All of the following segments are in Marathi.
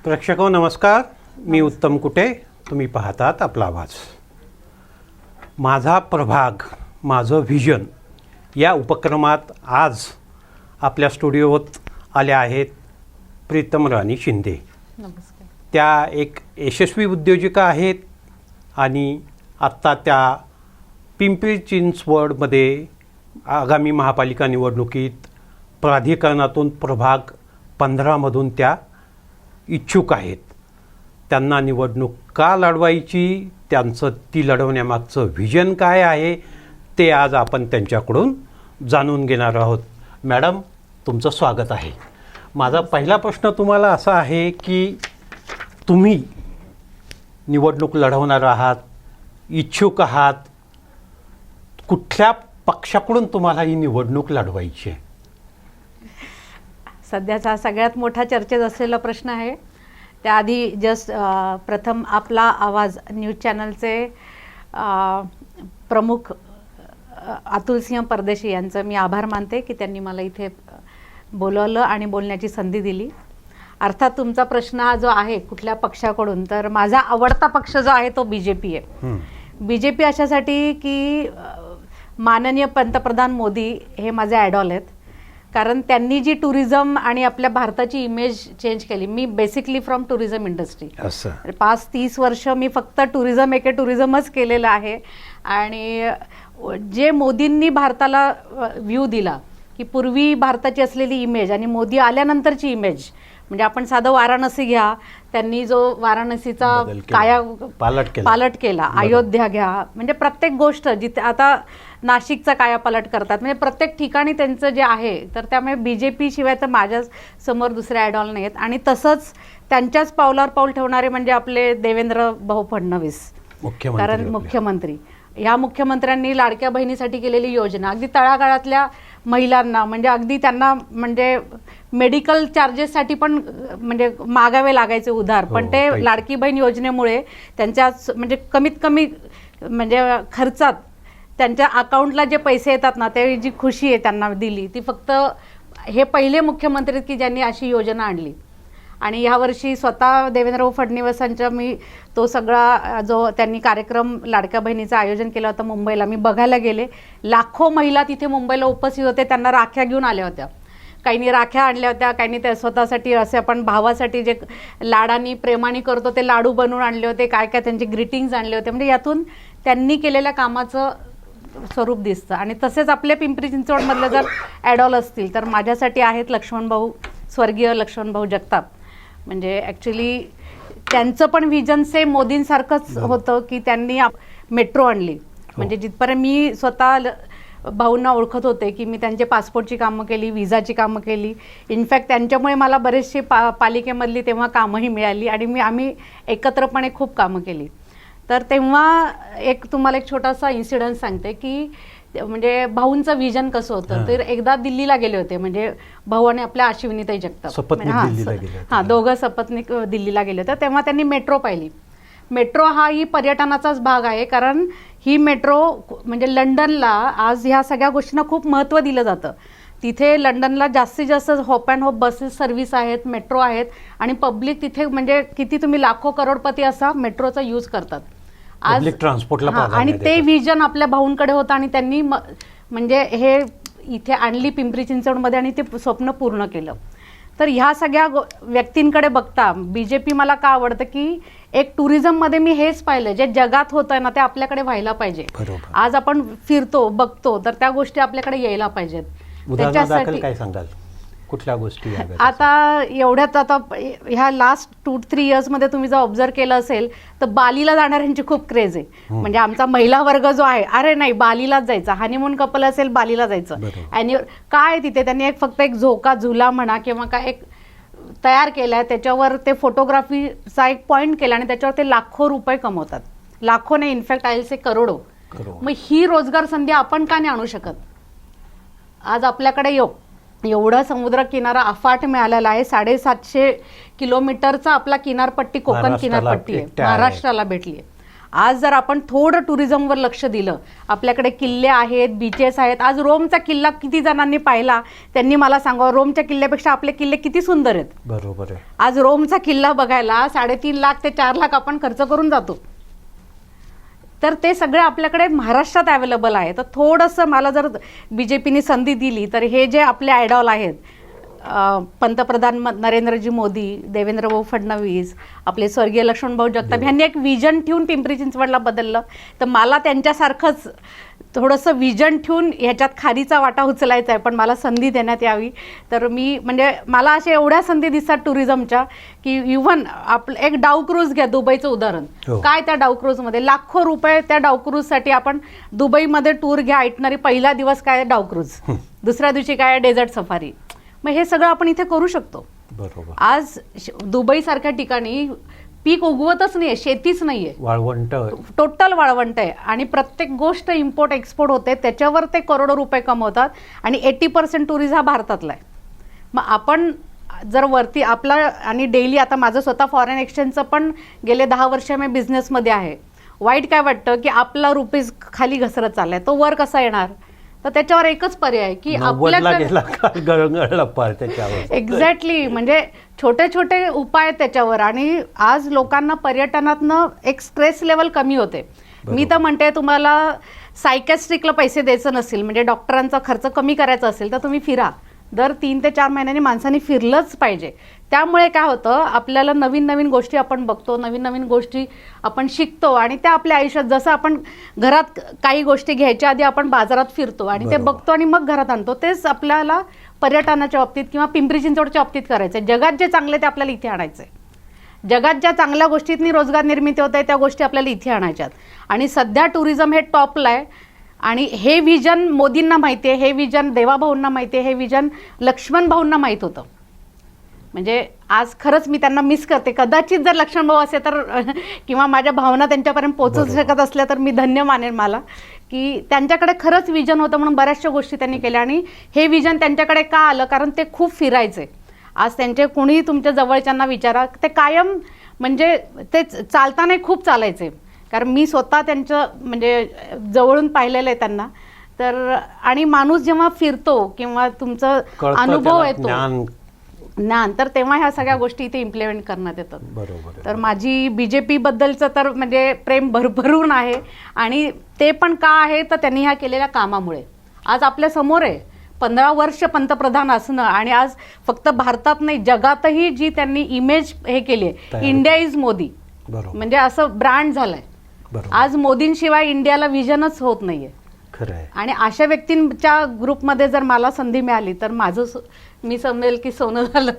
प्रेक्षको नमस्कार. मी उत्तम कुटे. तुम्ही पाहतात आपला आवाज. माझा प्रभाग माझं व्हिजन या उपक्रमात आज आपल्या स्टुडिओत आल्या आहेत प्रीतम राणी शिंदे. नमस्कार. त्या एक यशस्वी उद्योजिका आहेत आणि आत्ता त्या पिंपरी चिंचवडमध्ये आगामी महापालिका निवडणुकीत प्राधिकरणातून प्रभाग 15मधून त्या इच्छुक आहेत. त्यांना निवडणूक का लढवायची, त्यांचं ती लढवण्यामागचं व्हिजन काय आहे ते आज आपण त्यांच्याकडून जाणून घेणार आहोत. मॅडम, तुमचं स्वागत आहे. माझा पहिला प्रश्न तुम्हाला असा आहे की तुम्ही निवडणूक लढवणार आहात, इच्छुक आहात, कुठल्या पक्षाकडून तुम्हाला ही निवडणूक लढवायची आहे? सध्याचा सगळ्यात मोठा चर्चेत असलेला प्रश्न आहे. त्याआधी जस्ट प्रथम आपला आवाज न्यूज चॅनलचे प्रमुख अतुलसिंह परदेशी यांचं मी आभार मानते की त्यांनी मला इथे बोलवलं आणि बोलण्याची संधी दिली. अर्थात तुमचा प्रश्न हा जो आहे कुठल्या पक्षाकडून, तर माझा आवडता पक्ष जो आहे तो BJP आहे. BJP अशासाठी की माननीय पंतप्रधान मोदी हे माझे आयडॉल आहेत. कारण त्यांनी जी टुरिझम आणि आपल्या भारताची इमेज चेंज केली. मी बेसिकली फ्रॉम टुरिझम इंडस्ट्री. 5-30 वर्ष मी फक्त टुरिझमच केलेलं आहे. आणि जे मोदींनी भारताला व्ह्यू दिला की पूर्वी भारताची असलेली इमेज आणि मोदी आल्यानंतरची इमेज, म्हणजे आपण साधं वाराणसी घ्या, त्यांनी जो वाराणसीचा पालट केला, अयोध्या घ्या, म्हणजे प्रत्येक गोष्ट जिथे आता नाशिकचा कायापालट करतात, म्हणजे प्रत्येक ठिकाणी त्यांचं जे आहे. तर त्यामुळे BJP शिवाय तर माझ्या समोर दुसरे आयडॉल नाहीत. आणि तसंच त्यांच्याच पावलावर पाऊल ठेवणारे म्हणजे आपले देवेंद्र भाऊ फडणवीस, कारण मुख्यमंत्री. ह्या मुख्यमंत्र्यांनी लाडक्या बहिणीसाठी केलेली योजना अगदी तळागाळातल्या महिलांना, म्हणजे अगदी त्यांना म्हणजे मेडिकल चार्जेससाठी पण म्हणजे मागावे लागायचे उधार, पण ते लाडकी बहीण योजनेमुळे त्यांच्या म्हणजे कमीत कमी म्हणजे खर्चात त्यांच्या अकाउंटला जे पैसे येतात ना, ते जी खुशी आहे त्यांना दिली, ती फक्त हे पहिले मुख्यमंत्री की ज्यांनी अशी योजना आणली. आणि यावर्षी स्वतः देवेंद्र फडणवीसांच्या मी तो सगळा जो त्यांनी कार्यक्रम लाडक्या बहिणीचं आयोजन केलं होतं मुंबईला, मी बघायला गेले. लाखो महिला तिथे मुंबईला उपस्थित होते. त्यांना राख्या घेऊन आल्या होत्या. काहींनी राख्या आणल्या होत्या, काहींनी त्या स्वतःसाठी असे आपण भावासाठी जे लाडानी प्रेमाने करतो ते लाडू बनवून आणले होते, काय काय त्यांचे ग्रीटिंग्स आणले होते. म्हणजे यातून त्यांनी केलेल्या कामाचं स्वरूप दिसतं. आणि तसेच आपले पिंपरी चिंचवडमधले जर ॲडॉल असतील तर माझ्यासाठी आहेत लक्ष्मणभाऊ, स्वर्गीय लक्ष्मणभाऊ जगताप. म्हणजे ॲक्च्युली त्यांचं पण व्हिजन सेम मोदींसारखंच होतं की त्यांनी मेट्रो आणली. म्हणजे जिथपर्यंत मी स्वतः भाऊंना ओळखत होते की मी त्यांचे पासपोर्टची कामं केली, विजाची कामं केली. इनफॅक्ट त्यांच्यामुळे मला बरेचशी पालिकेमधली तेव्हा कामंही मिळाली आणि आम्ही एकत्रपणे खूप कामं केली. तर तेव्हा तुम्हाला एक छोटासा इन्सिडन्स सांगते की म्हणजे भाऊंचं व्हिजन कसं होतं. तर एकदा दिल्लीला गेले होते, म्हणजे भाऊ आणि आपल्या अश्विनीताई जगताप, दोघं सपत्नीक दिल्लीला गेले होते. तेव्हा त्यांनी मेट्रो पाहिली. मेट्रो हा ही पर्यटनाचाच भाग आहे, कारण ही मेट्रो म्हणजे लंडनला आज ह्या सगळ्या गोष्टींना खूप महत्त्व दिलं जातं. तिथे लंडनला जास्तीत जास्त hop and hop buses service आहेत, मेट्रो आहेत आणि पब्लिक तिथे म्हणजे किती तुम्ही लाखो करोडपती असा मेट्रोचा यूज करतात आज ट्रान्सपोर्टला. आणि ते व्हिजन आपल्या भाऊंकडे होतं आणि त्यांनी म्हणजे हे इथे आणली पिंपरी चिंचवडमध्ये आणि ते स्वप्न पूर्ण केलं. तर ह्या सगळ्या व्यक्तींकडे बघता BJP मला का आवडतं की एक टुरिझममध्ये मी हेच पाहिलं, जे जगात होतंय ना ते आपल्याकडे व्हायला पाहिजे. आज आपण फिरतो बघतो तर त्या गोष्टी आपल्याकडे यायला पाहिजेत. त्याच्यासाठी काय सांगाल, कुठल्या गोष्टी? आता एवढ्यात आता ह्या लास्ट 2-3 इयर्समध्ये तुम्ही जर ऑब्झर्व केलं असेल तर बालीला जाणाऱ्यांची खूप क्रेज आहे. म्हणजे आमचा महिला वर्ग जो आहे, अरे नाही बालीलाच जायचं, हनीमून कपल असेल बालीला जायचं. आणि काय तिथे त्यांनी फक्त एक झोका झुला म्हणा किंवा काय एक तयार केलाय, त्याच्यावर ते फोटोग्राफीचा एक पॉईंट केला आणि त्याच्यावर ते लाखो रुपये कमवतात. लाखो नाही, इनफॅक्ट आय विल से करोडो. मग ही रोजगार संधी आपण का नाही आणू शकत? आज आपल्याकडे एवढा समुद्र किनारा अफाट मिळालेला आहे. 750 किलोमीटरचा आपला किनारपट्टी, कोकण किनारपट्टी आहे, महाराष्ट्राला भेटली आहे. आज जर आपण थोडं टुरिझमवर लक्ष दिलं, आपल्याकडे किल्ले आहेत, बीचेस आहेत. आज रोमचा किल्ला किती जणांनी पाहिला, त्यांनी मला सांगावं रोमच्या किल्ल्यापेक्षा आपले किल्ले किती सुंदर आहेत. बरोबर आहे. आज रोमचा किल्ला बघायला 3.5 लाख ते 4 लाख आपण खर्च करून जातो. तर ते सगळं आपल्याकडे महाराष्ट्रात अवेलेबल आहे. तर थोडंसं मला जर BJPने संधी दिली तर हे जे आपले आयडॉल आहेत, पंतप्रधान नरेंद्रजी मोदी, देवेंद्रभाऊ फडणवीस, आपले स्वर्गीय लक्ष्मणभाऊ जगताप यांनी एक विजन ठेवून पिंपरी चिंचवडला बदललं. तर मला त्यांच्यासारखंच थोडंसं विजन ठेवून ह्याच्यात खारीचा वाटा उचलायचा आहे, पण मला संधी देण्यात यावी. तर मी म्हणजे मला अशा एवढ्या संधी दिसतात टुरिझमच्या की इव्हन आपलं एक डाव क्रूज घ्या, दुबईचं उदाहरण. काय त्या डाव क्रूजमध्ये लाखो रुपये, त्या डाव क्रूजसाठी आपण दुबईमध्ये टूर घ्या, ऐकणारी पहिला दिवस काय डाव क्रूज, दुसऱ्या दिवशी काय डेझर्ट सफारी. मग हे सगळं आपण इथे करू शकतो. बरोबर. आज दुबई सारख्या ठिकाणी पीक उगवतच नाहीये, शेतीच नाहीये, वाळवंट, टोटल वाळवंट आहे आणि प्रत्येक गोष्ट इम्पोर्ट एक्सपोर्ट होते, त्याच्यावर ते करोडो रुपये कमवतात आणि 80% टुरिझम हा भारतातला आहे. मग आपण जर वरती आपला आणि डेली, आता माझं स्वतः फॉरेन एक्सचेंजचं पण गेले 10 वर्ष मी बिझनेसमध्ये आहे. वाईट काय वाटतं की आपला रुपीज खाली घसरत चाललाय, तो वर कसा येणार? तर त्याच्यावर एकच पर्याय की एक्झॅक्टली, म्हणजे छोटे छोटे उपाय त्याच्यावर. आणि आज लोकांना पर्यटनातनं एक स्ट्रेस लेवल कमी होते. मी तर म्हणते तुम्हाला सायकॅस्ट्रिकला पैसे द्यायचं नसेल, म्हणजे डॉक्टरांचा खर्च कमी करायचा असेल तर तुम्ही फिरा. दर 3 ते 4 महिन्यांनी माणसांनी फिरलंच पाहिजे. त्यामुळे काय होतं, आपल्याला नवीन नवीन गोष्टी आपण बघतो, नवीन नवीन गोष्टी आपण शिकतो आणि त्या आपल्या आयुष्यात, जसं आपण घरात काही गोष्टी घ्यायच्या आधी आपण बाजारात फिरतो आणि ते बघतो आणि मग घरात आणतो, तेच आपल्याला पर्यटनाच्या बाबतीत किंवा पिंपरी चिंचवडच्या बाबतीत करायचं आहे. जगात जे चांगले ते आपल्याला इथे आणायचं आहे. जगात ज्या चांगल्या गोष्टीतनी रोजगार निर्मिती होत आहे त्या गोष्टी आपल्याला इथे आणायच्यात. आणि सध्या टुरिझम हे टॉपला आहे आणि हे विजन मोदींना माहिती आहे, हे विजन देवाभाऊंना माहिती आहे, हे विजन लक्ष्मण भाऊंना माहीत होतं. म्हणजे आज खरंच मी त्यांना मिस करते. कदाचित जर लक्ष्मण भाऊ असे तर किंवा माझ्या भावना त्यांच्यापर्यंत पोहोचू शकत असल्या तर मी धन्य मानेन मला, की त्यांच्याकडे खरंच विजन होतं म्हणून बऱ्याचशा गोष्टी त्यांनी केल्या. आणि हे विजन त्यांच्याकडे का आलं, कारण ते खूप फिरायचे. आज त्यांचे कोणीही तुमच्या जवळच्यांना विचारा, ते कायम म्हणजे ते चालताना खूप चालायचे. कारण मी स्वतः त्यांचं म्हणजे जवळून पाहिलेलं आहे त्यांना. तर आणि माणूस जेव्हा फिरतो किंवा तुमचा अनुभव येतो, ज्ञान, तर तेव्हा ह्या सगळ्या गोष्टी इथे इम्प्लिमेंट करण्यात येतात. बरोबर. तर माझी BJP बद्दलचं तर म्हणजे प्रेम भरभरून आहे. आणि ते पण का आहे तर त्यांनी ह्या केलेल्या कामामुळे आज आपल्या समोर आहे. 15 वर्ष पंतप्रधान असणं आणि आज फक्त भारतात नाही जगातही जी त्यांनी इमेज हे केली आहे, इंडिया इज मोदी, म्हणजे असं ब्रँड झालंय. आज मोदींशिवाय इंडियाला विजनच होत नाहीये. आणि अशा व्यक्तींच्या ग्रुपमध्ये जर मला संधी मिळाली तर माझं मी समजेल की सोनं झालं.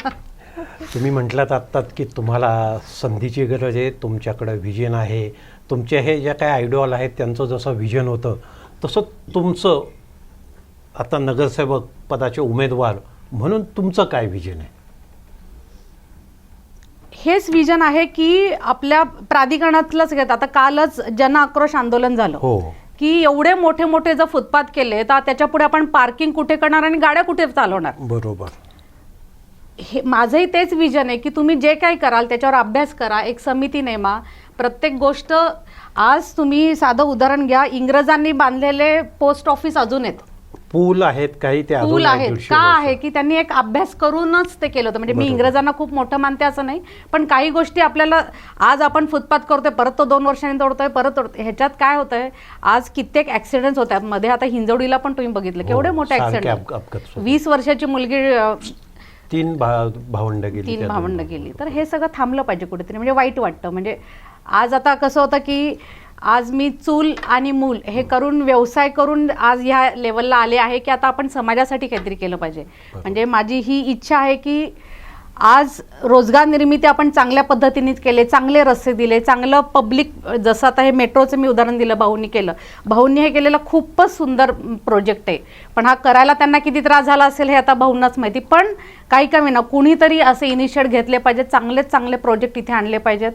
तुम्ही म्हटलात आत्ताच की तुम्हाला संधीची गरज आहे, तुमच्याकडे व्हिजन आहे. तुमचे हे ज्या काही आयडॉल आहेत त्यांचं जसं व्हिजन होतं तसं तुमचं आता नगरसेवक पदाचे उमेदवार म्हणून तुमचं काय व्हिजन आहे? हेच विजन आहे की आपल्या प्राधिकरणातलंच घेत. आता कालच जन आक्रोश आंदोलन झालं की एवढे मोठे मोठे जर फुटपाथ केले तर त्याच्या पुढे आपण पार्किंग कुठे करणार आणि गाड्या कुठे चालवणार? बरोबर. हे माझंही तेच विजन आहे की तुम्ही जे काही कराल त्याच्यावर अभ्यास करा, एक समिती नेमा, प्रत्येक गोष्ट. आज तुम्ही साधं उदाहरण घ्या, इंग्रजांनी बांधलेले पोस्ट ऑफिस अजून आहेत, पूल आहेत काही, ते पूल आहेत का आहे की त्यांनी एक अभ्यास करूनच ते केलं होतं. म्हणजे मी इंग्रजांना खूप मोठं मानते असं नाही, पण काही गोष्टी आपल्याला आज आपण फुटपाथ करतोय, परत तो 2 वर्षांनी तोडतोय, परत तोडतोय. ह्याच्यात काय होतंय, आज कित्येक ऍक्सिडेंट्स होतात. मध्ये आता हिंजवडीला पण तुम्ही बघितलं केवढे मोठे ऍक्सिडेंट, 20 वर्षाची मुलगी 3 भावंड गेली. तर हे सगळं थांबलं पाहिजे कुठेतरी. म्हणजे वाईट वाटतं. म्हणजे आज आता कसं होतं की आज मी चूल आणि मूल हे करून व्यवसाय करून आज ह्या लेवलला आले आहे की आता आपण समाजासाठी काहीतरी केलं पाहिजे. म्हणजे माझी ही इच्छा आहे की आज रोजगार निर्मिती आपण चांगल्या पद्धतीनेच केले, चांगले रस्ते दिले, चांगलं पब्लिक, जसं आता हे मेट्रोचं मी उदाहरण दिलं, भाऊंनी केलं. भाऊंनी हे केलेलं खूपच सुंदर प्रोजेक्ट आहे. पण हा करायला त्यांना किती त्रास झाला असेल हे आता भाऊंनाच माहिती. पण काही कमी ना, कुणीतरी असे इनिशिएट घेतले पाहिजेत, चांगले प्रोजेक्ट इथे आणले पाहिजेत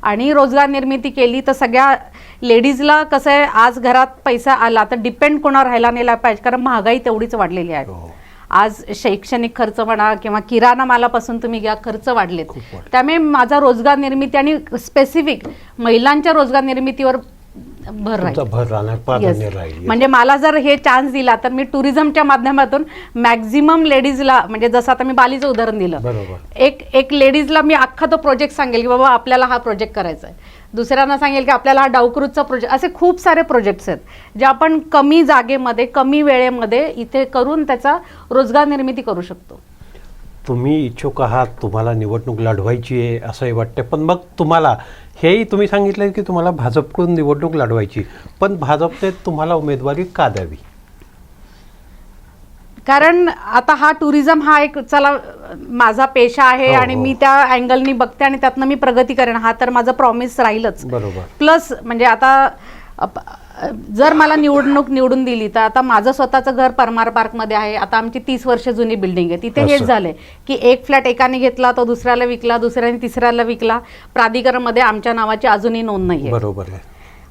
आणि रोजगार निर्मिती केली तर सगळ्या लेडीजला कसं आहे, आज घरात पैसा आला तर डिपेंड कोणावर राहायला नाही पाहिजे, कारण महागाई तेवढीच वाढलेली आहे. आज शैक्षणिक खर्च म्हणा किंवा किराणा मालापासून तुम्ही घ्या, खर्च वाढलेत. त्यामुळे माझा रोजगार निर्मिती आणि स्पेसिफिक महिलांच्या रोजगार निर्मितीवर भर राहील. तुमचा भर राहणार, प्राधान्य राहील. म्हणजे मला जर हे चान्स दिला तर मी टुरिझमच्या माध्यमातून मॅक्झिमम लेडीजला, म्हणजे जसं आता मी बालीचं उदाहरण दिलं, बरोबर. एक लेडीजला मी अख्खा तो प्रोजेक्ट सांगेल की बाबा आपल्याला हा प्रोजेक्ट करायचा आहे, दुसऱ्यांना सांगेल की आपल्याला हा डाऊक्रूजचा प्रोजेक्ट, असे खूप सारे प्रोजेक्ट्स आहेत जे आपण कमी जागेमध्ये कमी वेळेमध्ये इथे करून त्याचा रोजगार निर्मिती करू शकतो. तुम्ही इच्छुक आहात, तुम्हाला निवडणूक लढवायची आहे असंही वाटतं, पण मग तुम्हाला हेही तुम्ही सांगितलं की तुम्हाला भाजपकडून निवडणूक लढवायची, पण भाजपने तुम्हाला उमेदवारी का द्यावी? कारण आता हा टुरिझम हा एक चला माझा पेशा आहे आणि मी त्या अँगलनी बघते आणि त्यातनं मी प्रगती करेन, हा तर माझं प्रॉमिस राहीलच. बरोबर. प्लस म्हणजे आता जर मला निवडून दिली तर आता माझं स्वतःचं घर परमार पार्कमध्ये आहे. आता आमची 30 वर्ष जुनी बिल्डिंग आहे. तिथे हेच झालंय की एक फ्लॅट एकाने घेतला, तो दुसऱ्याला विकला, दुसऱ्याने तिसऱ्याला विकला. प्राधिकरणमध्ये आमच्या नावाची अजूनही नोंद नाहीये. बरोबर आहे.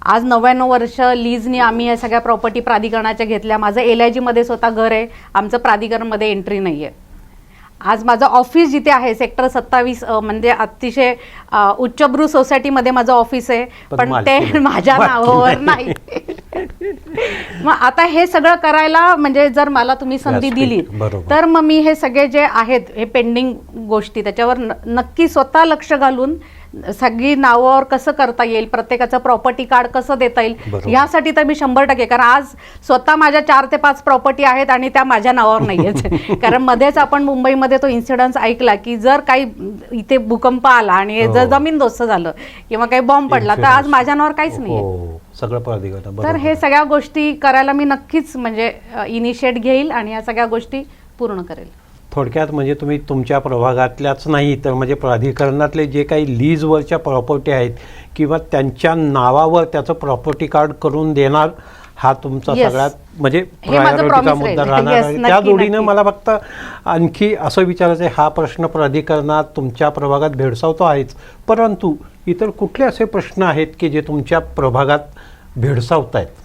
आज 99 वर्ष लीजनी आम्ही या सगळ्या प्रॉपर्टी प्राधिकरणाच्या घेतल्या. माझं LIG मध्ये स्वतः घर आहे, आमचं प्राधिकरणमध्ये एंट्री नाहीये. आज माझं ऑफिस जिथे आहे सेक्टर 27 म्हणजे अतिशय उच्चभ्रू सोसायटीमध्ये माझं ऑफिस आहे, पण ते माझ्या नावावर नाही. मग आता हे सगळं करायला म्हणजे जर मला तुम्ही संधी दिली तर मग मी हे सगळे जे आहेत हे पेंडिंग गोष्टी त्याच्यावर नक्की स्वतः लक्ष घालून सगळी नावावर कसं करता येईल, प्रत्येकाचं प्रॉपर्टी कार्ड कसं देता येईल यासाठी तर मी 100%, कारण आज स्वतः माझ्या 4 ते 5 प्रॉपर्टी आहेत आणि त्या माझ्या नावावर नाही आहेत. कारण मध्येच आपण मुंबईमध्ये तो इन्सिडन्स ऐकला की जर काही इथे भूकंप आला आणि जर जमीनदोस्त झालं किंवा काही बॉम्ब पडला तर आज माझ्या नावावर काहीच नाहीये. सगळं प्राधिकरण. तर हे सगळ्या गोष्टी करायला मी नक्कीच म्हणजे इनिशिएट घेईल आणि या सगळ्या गोष्टी पूर्ण करेल. थोडक्यात म्हणजे तुम्ही तुमच्या प्रभागातल्याच नाही तर म्हणजे प्राधिकरणातले जे काही लीजवरच्या प्रॉपर्टी आहेत किंवा त्यांच्या नावावर त्याचं प्रॉपर्टी कार्ड करून देणार हा तुमचा सगळ्यात म्हणजे प्रायोरिटीचा मुद्दा राहणार आहे. त्या जोडीनं मला फक्त आणखी असं विचारायचं आहे, हा प्रश्न प्राधिकरणात तुमच्या प्रभागात भेडसावतो आहेच, परंतु इतर कुठले असे प्रश्न आहेत की जे तुमच्या प्रभागात भेडसावत आहेत?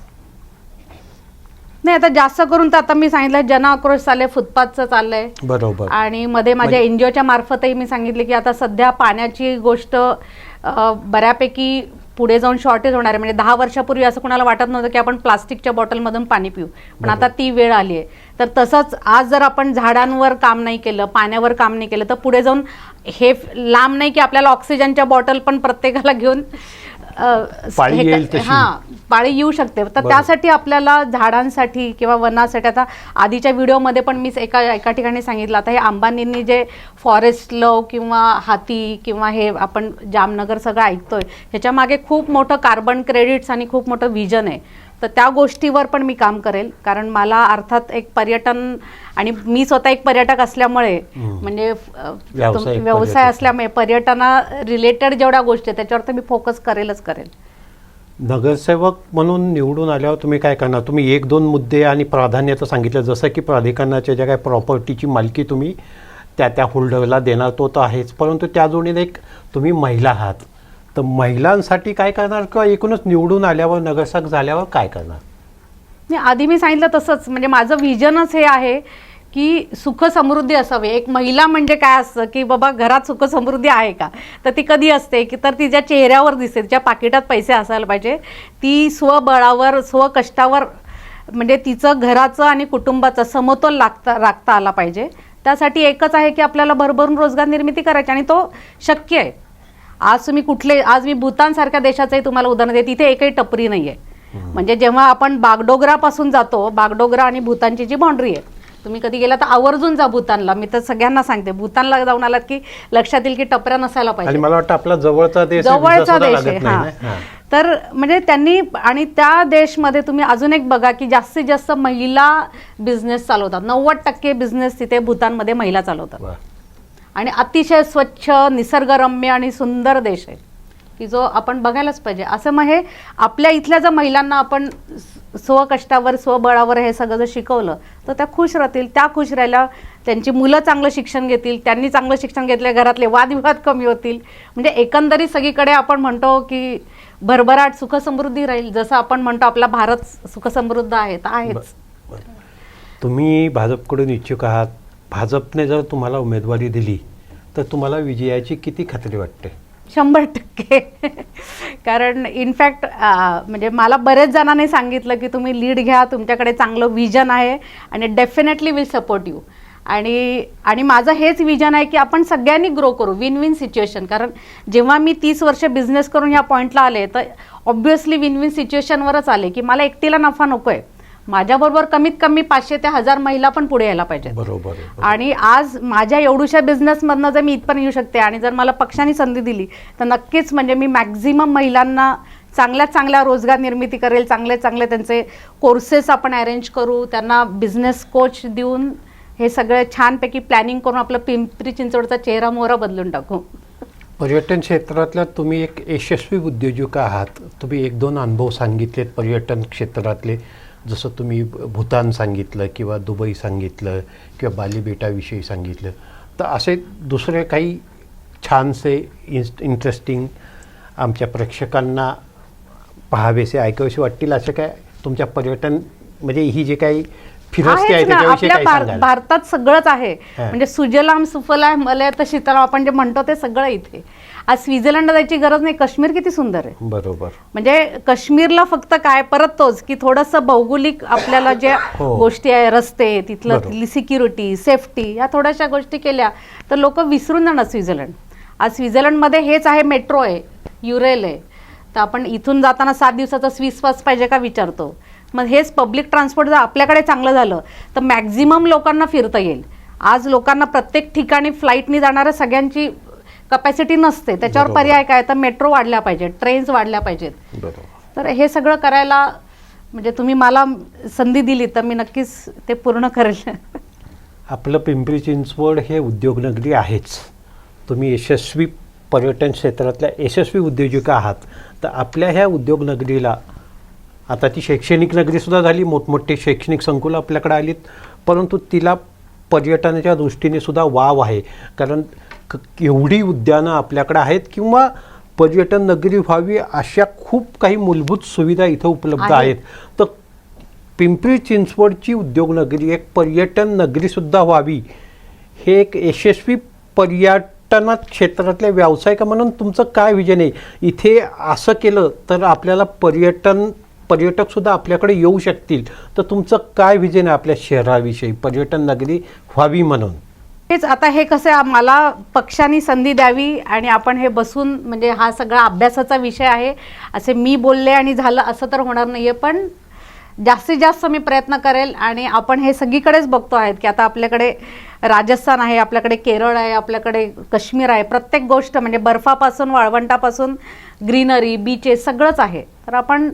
नाही, आता जास्त करून तर आता मी सांगितलं जन आक्रोश चाललंय, फुटपाथचं चाललंय. बरोबर. आणि मध्ये माझ्या एनजीओच्या मार्फतही मी सांगितले की आता सध्या पाण्याची गोष्ट बऱ्यापैकी पुढे जाऊन शॉर्टेज होणार आहे. म्हणजे 10 वर्षापूर्वी असं कोणाला वाटत नव्हतं की आपण प्लास्टिकच्या बॉटलमधून पाणी पिऊ, पण आता ती वेळ आली आहे. तर तसंच आज जर आपण झाडांवर काम नाही केलं, पाण्यावर काम नाही केलं तर पुढे जाऊन हे लांब नाही की आपल्याला ऑक्सिजनच्या बॉटल पण प्रत्येकाला घेऊन पाळी येऊ शकते. तर त्यासाठी आपल्याला झाडांसाठी किंवा वनासाठी, आता आधीच्या व्हिडिओमध्ये पण मी एका ठिकाणी सांगितलं, आता हे अंबानींनी जे फॉरेस्ट लव किंवा हाती किंवा हे आपण जामनगर सगळं ऐकतोय ह्याच्या मागे खूप मोठं कार्बन क्रेडिट्स आणि खूप मोठं विजन आहे. तर त्या गोष्टीवर पण मी काम करेल, कारण मला अर्थात एक पर्यटन आणि मी स्वतः एक पर्यटक असल्यामुळे म्हणजे व्यवसाय असल्यामुळे पर्यटना रिलेटेड जेवढ्या गोष्टी आहेत त्याच्यावर तर मी फोकस करेल. नगरसेवक म्हणून निवडून आल्यावर तुम्ही काय करणार? तुम्ही 1-2 मुद्दे आणि प्राधान्य तर सांगितलं, जसं की प्राधिकरणाच्या ज्या काही प्रॉपर्टीची मालकी तुम्ही त्या होल्डरला देणार तो तर आहेच, परंतु त्या जोडीने एक तुम्ही महिला आहात, तर महिलांसाठी काय करणार किंवा एकूणच निवडून आल्यावर नगरसेवक झाल्यावर काय करणार? नाही, आधी मी सांगितलं तसंच, म्हणजे माझं विजनच हे आहे की सुख समृद्धी असावी. एक महिला म्हणजे काय असतं की बाबा घरात सुख समृद्धी आहे का, तर ती कधी असते की तर तिच्या चेहऱ्यावर दिसते, तिच्या पाकिटात पैसे असायला पाहिजे, ती स्वबळावर स्वकष्टावर म्हणजे तिचं घराचं आणि कुटुंबाचं समतोल राखता आला पाहिजे. त्यासाठी एकच आहे की आपल्याला भरभरून रोजगार निर्मिती करायची आणि तो शक्य आहे. आज तुम्ही आज मी भूतानसारख्या देशाचंही तुम्हाला उदाहरण देते, तिथे एकही टपरी नाही आहे. म्हणजे जेव्हा आपण बागडोगरापासून जातो, बागडोगरा आणि भूतानची जी बाउंड्री आहे, तुम्ही कधी गेला तर आवर्जून जा भूतानला. मी तर सगळ्यांना सांगते, भूतानला जाऊन आलात की लक्षात येईल की टपऱ्या नसायला पाहिजे. मला वाटतं आपला जवळचा देश आहे. तर म्हणजे त्यांनी आणि त्या देशमध्ये तुम्ही अजून एक बघा की जास्तीत जास्त महिला बिझनेस चालवतात. 90% बिझनेस तिथे भूतानमध्ये महिला चालवतात. आणि अतिशय स्वच्छ, निसर्गरम्य आणि सुंदर देश आहे की जो आपण बघायलाच पाहिजे. असं मग हे आपल्या इथल्या जर महिलांना आपण स्वकष्टावर स्वबळावर हे सगळं जर शिकवलं तर त्या खुश राहतील. त्या खुश राहिल्या, त्यांची मुलं चांगलं शिक्षण घेतील, त्यांनी चांगलं शिक्षण घेतलं, घरातले वादविवाद कमी होतील. म्हणजे एकंदरीत सगळीकडे आपण म्हणतो की भरभराट सुखसमृद्धी राहील. जसं आपण म्हणतो आपला भारत सुखसमृद्ध आहे तर आहेच. तुम्ही भाजपकडून इच्छुक आहात, भाजपने जर तुम्हाला उमेदवारी दिली तर तुम्हाला विजयाची किती खात्री वाटते? 100% कारण इनफॅक्ट म्हणजे मला बरेच जणांनी सांगितलं की तुम्ही लीड घ्या, तुमच्याकडे चांगलं विजन आहे आणि डेफिनेटली विल सपोर्ट यू. आणि माझं हेच विजन आहे की आपण सगळ्यांनी ग्रो करू, विन विन सिच्युएशन. कारण जेव्हा मी 30 वर्ष बिझनेस करून ह्या पॉईंटला आले तर ऑब्व्हियसली विन विन सिच्युएशनवरच आले की मला एकटीला नफा नको आहे, माझ्याबरोबर कमीत कमी 500 ते 1000 महिला पण पुढे यायला पाहिजेत. बरोबर. आणि आज माझ्या एवढ्याशा बिझनेसमधनं जर मी इथपर्यंत येऊ शकते आणि जर मला पक्षाने संधी दिली तर नक्कीच म्हणजे मी मॅक्झिमम महिलांना चांगल्यात चांगल्या रोजगार निर्मिती करेल, चांगले चांगले त्यांचे कोर्सेस आपण अरेंज करू, त्यांना बिझनेस कोच देऊन हे सगळं छानपैकी प्लॅनिंग करून आपलं पिंपरी चिंचवडचा चेहरा मोहरा बदलून टाकू. पर्यटन क्षेत्रातल्या तुम्ही एक यशस्वी उद्योजक आहात. तुम्ही 1-2 अनुभव सांगितलेत पर्यटन क्षेत्रातले, जसं तुम्ही भूतान सांगितलं किंवा दुबई सांगितलं किंवा बाली बेटाविषयी सांगितलं. तर असे दुसरे काही छानसे इंटरेस्टिंग आमच्या प्रेक्षकांना पाहावेसे ऐकावेसे वाटतील असे काय तुमच्या पर्यटन म्हणजे ही जे काही फिरस्ती आहे आहेच ना, त्याच्याविषयी आपल्या काय सांगाल? भारतात सगळंच आहे. हा. म्हणजे सुजलाम सुफलाम मलयत शीतलाम आपण जे म्हणतो ते सगळं इथे. आज स्वित्झर्लंड जायची गरज नाही, काश्मीर किती सुंदर आहे. बरोबर. म्हणजे काश्मीरला फक्त काय परत तोच की थोडंसं भौगोलिक आपल्याला ज्या हो. गोष्टी आहे, रस्ते तिथलं बरोबर. तिथली सिक्युरिटी सेफ्टी या थोड्याशा गोष्टी केल्या तर लोक विसरून जाणार स्वित्झर्लंड. आज स्वित्झर्लंडमध्ये हेच आहे, मेट्रो आहे, युरेल आहे. तर आपण इथून जाताना 7 दिवसाचा स्विस पास पाहिजे का विचारतो. मग हेच पब्लिक ट्रान्सपोर्ट जर आपल्याकडे चांगलं झालं तर मॅक्झिमम लोकांना फिरता येईल. आज लोकांना प्रत्येक ठिकाणी फ्लाईटनी जाणाऱ्या सगळ्यांची कपॅसिटी नसते, त्याच्यावर बरोबर. पर्याय काय तर मेट्रो वाढल्या पाहिजेत, ट्रेन्स वाढल्या पाहिजेत. बरोबर. तर हे सगळं करायला म्हणजे तुम्ही मला संधी दिली तर मी नक्कीच ते पूर्ण करेल. आपलं पिंपरी चिंचवड हे उद्योगनगरी आहेच. तुम्ही यशस्वी पर्यटन क्षेत्रातल्या यशस्वी उद्योजिका आहात. तर आपल्या ह्या उद्योगनगरीला आता ती शैक्षणिक नगरीसुद्धा झाली, मोठमोठे शैक्षणिक संकुलं आपल्याकडे आलीत, परंतु तिला पर्यटनाच्या दृष्टीने सुद्धा वाव आहे. कारण एवढी उद्यानं आपल्याकडे आहेत किंवा पर्यटन नगरी व्हावी अशा खूप काही मूलभूत सुविधा इथं उपलब्ध आहेत. तर पिंपरी चिंचवडची उद्योगनगरी एक पर्यटन नगरीसुद्धा व्हावी हे एक यशस्वी पर्यटनात क्षेत्रातल्या व्यावसायिक म्हणून तुमचं काय विजन आहे? इथे असं केलं तर आपल्याला पर्यटकसुद्धा आपल्याकडे येऊ शकतील. तर तुमचं काय विजन आहे आपल्या शहराविषयी पर्यटन नगरी व्हावी म्हणून? हेच आता हे कसं आहे, मला पक्षाने संधी द्यावी आणि आपण हे बसून म्हणजे हा सगळा अभ्यासाचा विषय आहे. असे मी बोलले आणि झालं असं तर होणार नाहीये, पण जास्तीत जास्त मी प्रयत्न करेल. आणि आपण हे सगळीकडेच बघतो आहेत की आता आपल्याकडे राजस्थान आहे, आपल्याकडे केरळ आहे, आपल्याकडे काश्मीर आहे. प्रत्येक गोष्ट म्हणजे बर्फापासून वाळवंटापासून ग्रीनरी बीचेस सगळंच आहे. तर आपण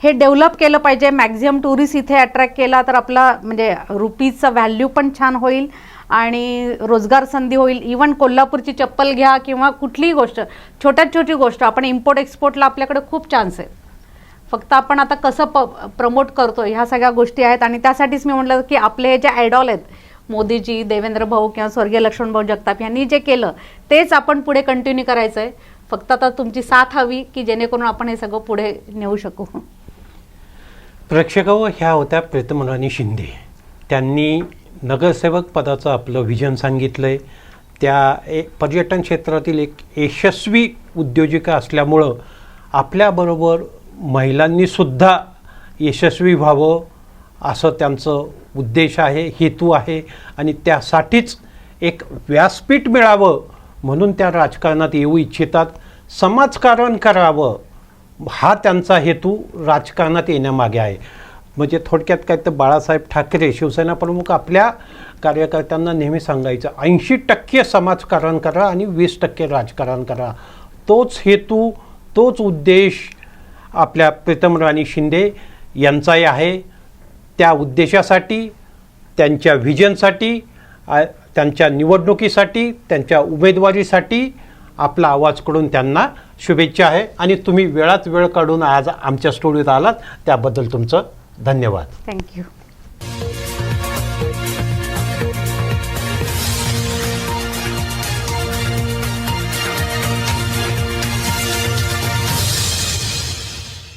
हे डेव्हलप केलं पाहिजे. मॅक्झिमम टुरिस्ट इथे अट्रॅक्ट केला तर आपला म्हणजे रुपीजचा व्हॅल्यू पण छान होईल आणि रोजगार संधी होईल. इवन कोल्हापूरची चप्पल घ्या किंवा कुठलीही गोष्ट, छोट्यात छोटी गोष्ट आपण इम्पोर्ट एक्सपोर्टला आपल्याकडे खूप चान्स आहे. फक्त आपण आता कसं प्रमोट करतो ह्या सगळ्या गोष्टी आहेत. आणि त्यासाठीच मी म्हटलं की आपले जे आयडॉल आहेत मोदीजी, देवेंद्र भाऊ किंवा स्वर्गीय लक्ष्मणभाऊ जगताप यांनी जे केलं तेच आपण पुढे कंटिन्यू करायचं आहे. फक्त आता तुमची साथ हवी की जेणेकरून आपण हे सगळं पुढे नेऊ शकू. प्रेक्षकांनो, ह्या होत्या प्रीतम राणी शिंदे. त्यांनी नगरसेवक पदाचं आपलं विजन सांगितलं आहे. त्या पर्यटन क्षेत्रातील एक यशस्वी उद्योजिका असल्यामुळं आपल्याबरोबर महिलांनीसुद्धा यशस्वी व्हावं असं त्यांचं उद्देश आहे, हेतू आहे. आणि त्यासाठीच एक व्यासपीठ मिळावं म्हणून त्या राजकारणात येऊ इच्छितात. समाजकारण करावं हा त्यांचा हेतू राजकारणात येण्यामागे आहे. म्हणजे थोडक्यात काय तर बाळासाहेब ठाकरे शिवसेना प्रमुख आपल्या कार्यकर्त्यांना नेहमी सांगायचं 80% समाजकारण करा आणि 20% राजकारण करा. तोच हेतू, तोच उद्देश आपल्या प्रीतम राणी शिंदे यांचाही आहे. त्या उद्देशासाठी, त्यांच्या व्हिजनसाठी, त्यांच्या निवडणुकीसाठी, त्यांच्या उमेदवारीसाठी आपला आवाज कडून त्यांना शुभेच्छा आहे. आणि तुम्ही वेळात वेळ काढून आज आमच्या स्टुडिओत आलात त्याबद्दल तुमचं धन्यवाद. थँक्यू.